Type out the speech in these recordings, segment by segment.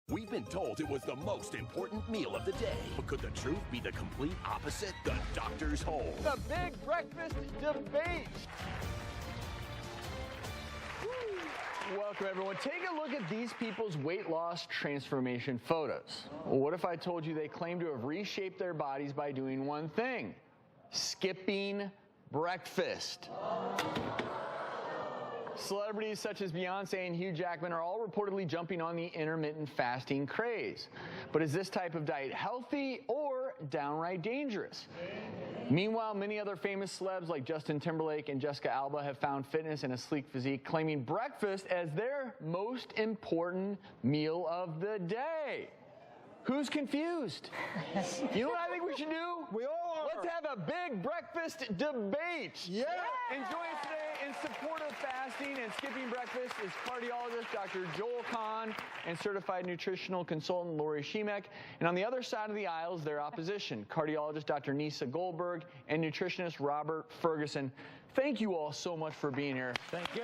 We've been told it was the most important meal of the day. But could the truth be the complete opposite? The doctor's hole. The big breakfast debate. Welcome, everyone. Take a look at these people's weight loss transformation photos. Well, what if I told you they claim to have reshaped their bodies by doing one thing? Skipping breakfast. Celebrities such as Beyoncé and Hugh Jackman are all reportedly jumping on the intermittent fasting craze. But is this type of diet healthy or downright dangerous? Meanwhile, many other famous celebs like Justin Timberlake and Jessica Alba have found fitness and a sleek physique, claiming breakfast as their most important meal of the day. Who's confused? You know what I think we should do? We all are. Let's have a big breakfast debate. Yeah. And joining us today in support of fasting and skipping breakfast is cardiologist Dr. Joel Kahn and certified nutritional consultant Lori Shemek. And on the other side of the aisle is their opposition, cardiologist Dr. Nisa Goldberg and nutritionist Robert Ferguson. Thank you all so much for being here. Thank you.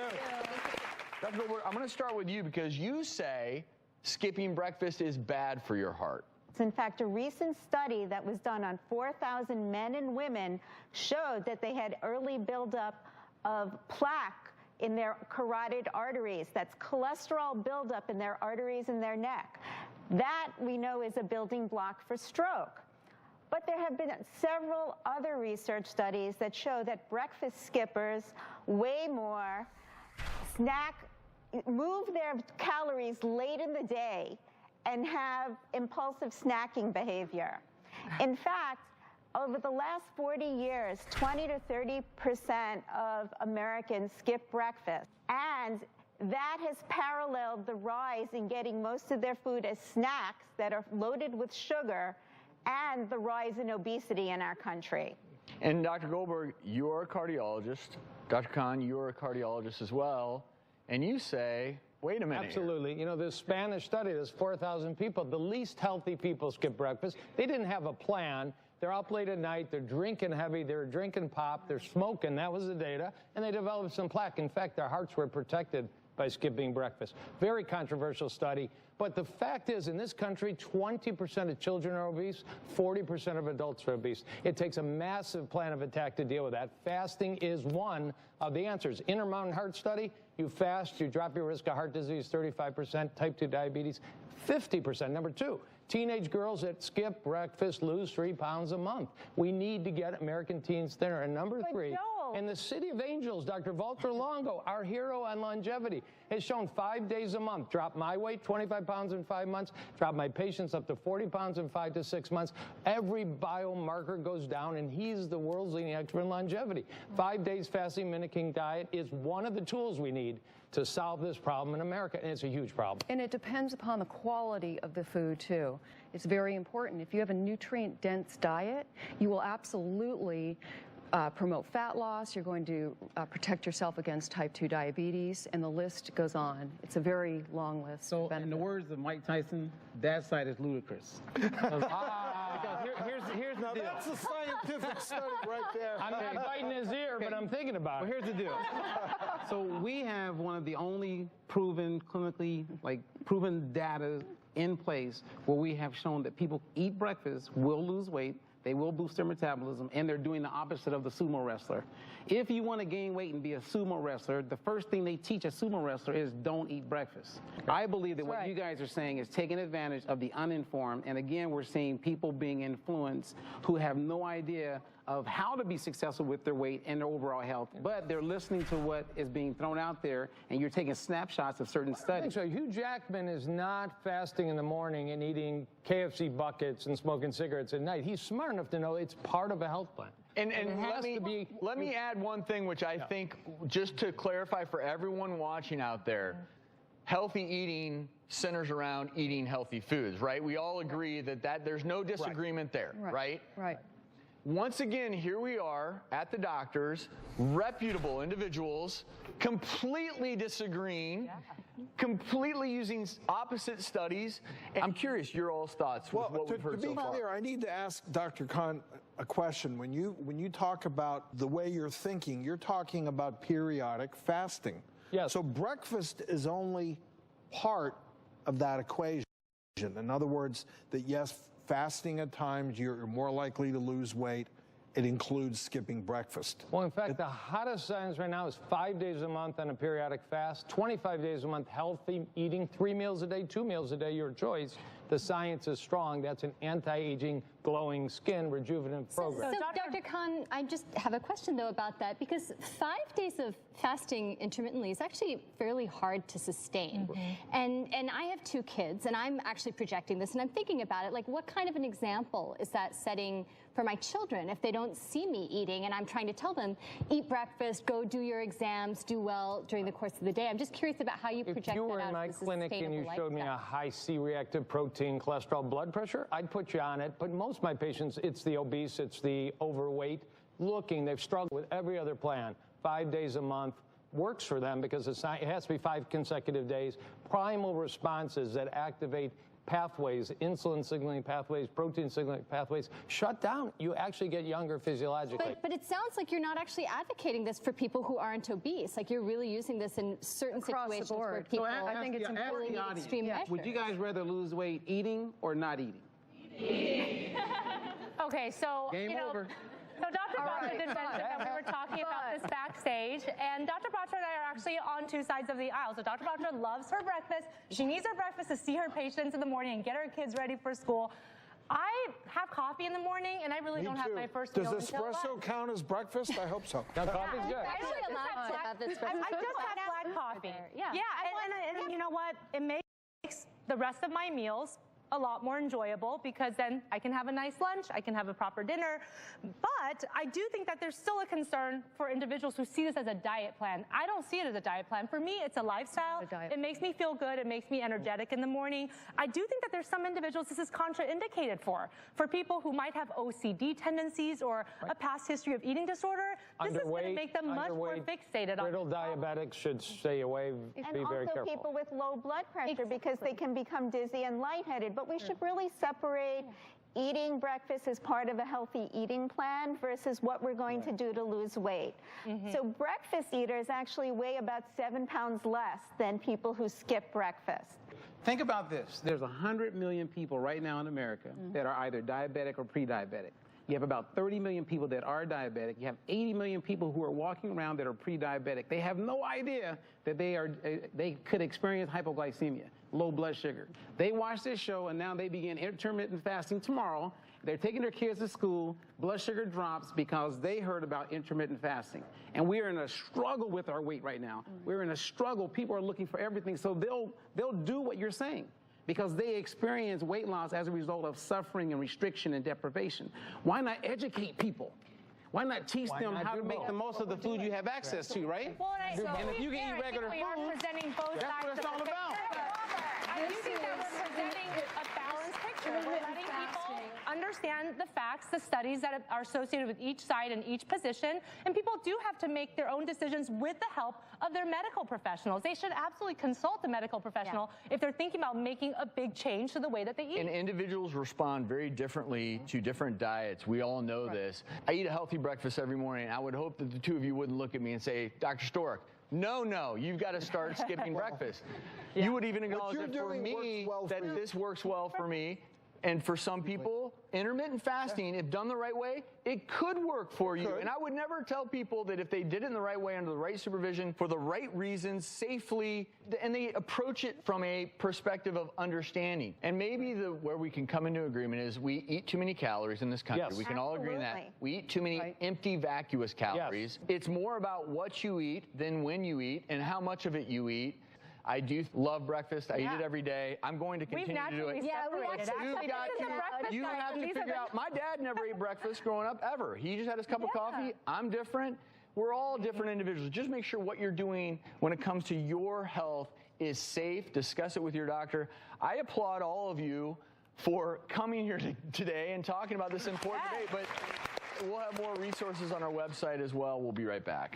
Dr. Goldberg, I'm going to start with you because you say skipping breakfast is bad for your heart. In fact, a recent study that was done on 4,000 men and women showed that they had early buildup of plaque in their carotid arteries. That's cholesterol buildup in their arteries in their neck. That we know is a building block for stroke. But there have been several other research studies that show that breakfast skippers weigh more, move their calories late in the day, and have impulsive snacking behavior. In fact, over the last 40 years, 20 to 30% of Americans skip breakfast. And that has paralleled the rise in getting most of their food as snacks that are loaded with sugar and the rise in obesity in our country. And Dr. Goldberg, you're a cardiologist. Dr. Kahn, you're a cardiologist as well. And you say, wait a minute. Absolutely. You know, this Spanish study, there's 4,000 people. The least healthy people skip breakfast. They didn't have a plan. They're up late at night. They're drinking heavy. They're drinking pop. They're smoking. That was the data. And they developed some plaque. In fact, their hearts were protected by skipping breakfast. Very controversial study. But the fact is, in this country, 20% of children are obese, 40% of adults are obese. It takes a massive plan of attack to deal with that. Fasting is one of the answers. Intermittent heart study, you fast, you drop your risk of heart disease 35%, type 2 diabetes 50%. Number two, teenage girls that skip breakfast lose 3 pounds a month. We need to get American teens thinner. And number three, in the City of Angels, Dr. Walter Longo, our hero on longevity, has shown 5 days a month. Drop my weight 25 pounds in 5 months, drop my patients up to 40 pounds in 5 to 6 months. Every biomarker goes down, and he's the world's leading expert in longevity. 5 days fasting, mimicking diet is one of the tools we need to solve this problem in America, and it's a huge problem. And it depends upon the quality of the food, too. It's very important. If you have a nutrient-dense diet, you will absolutely promote fat loss. You're going to protect yourself against type 2 diabetes, and the list goes on. It's a very long list. So, in the words of Mike Tyson, that side is ludicrous. Because here's the deal. That's a scientific study right there. I'm not biting his ear, but I'm thinking about it. Well, here's the deal. So we have one of the only proven, clinically, proven data in place where we have shown that people eat breakfast will lose weight, they will boost their metabolism, and they're doing the opposite of the sumo wrestler. If you want to gain weight and be a sumo wrestler, the first thing they teach a sumo wrestler is don't eat breakfast. I believe that what you guys are saying is taking advantage of the uninformed, and again, we're seeing people being influenced who have no idea of how to be successful with their weight and their overall health, but they're listening to what is being thrown out there, and you're taking snapshots of certain studies. So Hugh Jackman is not fasting in the morning and eating KFC buckets and smoking cigarettes at night. He's smart enough to know it's part of a health plan. And let me add one thing, which I think, just to clarify for everyone watching out there, healthy eating centers around eating healthy foods, right? We all agree that there's no disagreement there, right? Right. Once again, here we are at the doctors, reputable individuals, completely disagreeing, completely using opposite studies. And I'm curious your all's thoughts with what we've heard so far. To be clear, I need to ask Dr. Kahn a question. When you talk about the way you're thinking, you're talking about periodic fasting. Yes. So breakfast is only part of that equation. In other words, that yes, fasting at times, you're more likely to lose weight. It includes skipping breakfast. Well, in fact, the hottest science right now is 5 days a month on a periodic fast, 25 days a month healthy eating, 3 meals a day, 2 meals a day, your choice. The science is strong. That's an anti-aging, glowing skin, rejuvenative program. So Dr. Khan, I just have a question, though, about that, because 5 days of fasting intermittently is actually fairly hard to sustain. And I have 2 kids, and I'm actually projecting this, and I'm thinking about it, like, what kind of an example is that setting for my children if they don't see me eating and I'm trying to tell them, eat breakfast, go do your exams, do well during the course of the day? I'm just curious about how you project that out. If you were in my clinic and you showed me a high C-reactive protein, cholesterol, blood pressure, I'd put you on it. But most of my patients, it's the obese, it's the overweight, they've struggled with every other plan. 5 days a month works for them because it has to be 5 consecutive days. Primal responses that activate pathways, insulin signaling pathways, protein signaling pathways, shut down. You actually get younger physiologically. But it sounds like you're not actually advocating this for people who aren't obese. Like, you're really using this in certain situations where people I think it's really need extreme measures. Would you guys rather lose weight eating or not eating? Okay, so Game over. So Dr. Batra did mention that we were talking about this backstage, and Dr. Batra and I are actually on 2 sides of the aisle. So Dr. Batra loves her breakfast. She needs her breakfast to see her patients in the morning and get her kids ready for school. I have coffee in the morning, and I really don't have my first meal Does espresso count as breakfast? I hope so. Now, coffee's good. I just have black coffee. Yeah, and you know what? It makes the rest of my meals a lot more enjoyable because then I can have a nice lunch, I can have a proper dinner. But I do think that there's still a concern for individuals who see this as a diet plan. I don't see it as a diet plan. For me, it's a lifestyle. It makes me feel good. It makes me energetic in the morning. I do think that there's some individuals this is contraindicated for. For people who might have OCD tendencies or a past history of eating disorder, this is going to make them much more fixated on brittle diabetics should stay away, be very careful. And also people with low blood pressure because they can become dizzy and lightheaded. But we should really separate eating breakfast as part of a healthy eating plan versus what we're going to do to lose weight. So breakfast eaters actually weigh about 7 pounds less than people who skip breakfast. Think about this. There's 100 million people right now in America that are either diabetic or pre-diabetic. You have about 30 million people that are diabetic. You have 80 million people who are walking around that are pre-diabetic. They have no idea that they could experience hypoglycemia, low blood sugar. They watch this show and now they begin intermittent fasting tomorrow. They're taking their kids to school. Blood sugar drops because they heard about intermittent fasting. And we are in a struggle with our weight right now. We're in a struggle. People are looking for everything. So they'll do what you're saying, because they experience weight loss as a result of suffering and restriction and deprivation. Why not educate people? Why not teach them how to make the most of the food you have access to, right? Well, and if you can eat regular food, that's what it's all about. I do think that we're presenting a balanced picture. We're letting people understand the facts, the studies that are associated with each side and each position, and people do have to make their own decisions with the help of their medical professionals. They should absolutely consult a medical professional if they're thinking about making a big change to the way that they eat. And individuals respond very differently to different diets. We all know this. I eat a healthy breakfast every morning. I would hope that the two of you wouldn't look at me and say, Dr. Stork, no, you've got to start skipping breakfast. You would even acknowledge that for me, this works well for me. And for some people, intermittent fasting, if done the right way, it could work for you. And I would never tell people that if they did it in the right way, under the right supervision, for the right reasons, safely, and they approach it from a perspective of understanding. And maybe where we can come into agreement is we eat too many calories in this country. We can all agree on that. We eat too many empty, vacuous calories. It's more about what you eat than when you eat and how much of it you eat. I do love breakfast. I eat it every day. I'm going to continue to do it. You have to figure out. My dad never ate breakfast growing up, ever. He just had his cup of coffee. I'm different. We're all different individuals. Just make sure what you're doing when it comes to your health is safe. Discuss it with your doctor. I applaud all of you for coming here today and talking about this important debate, but we'll have more resources on our website as well. We'll be right back.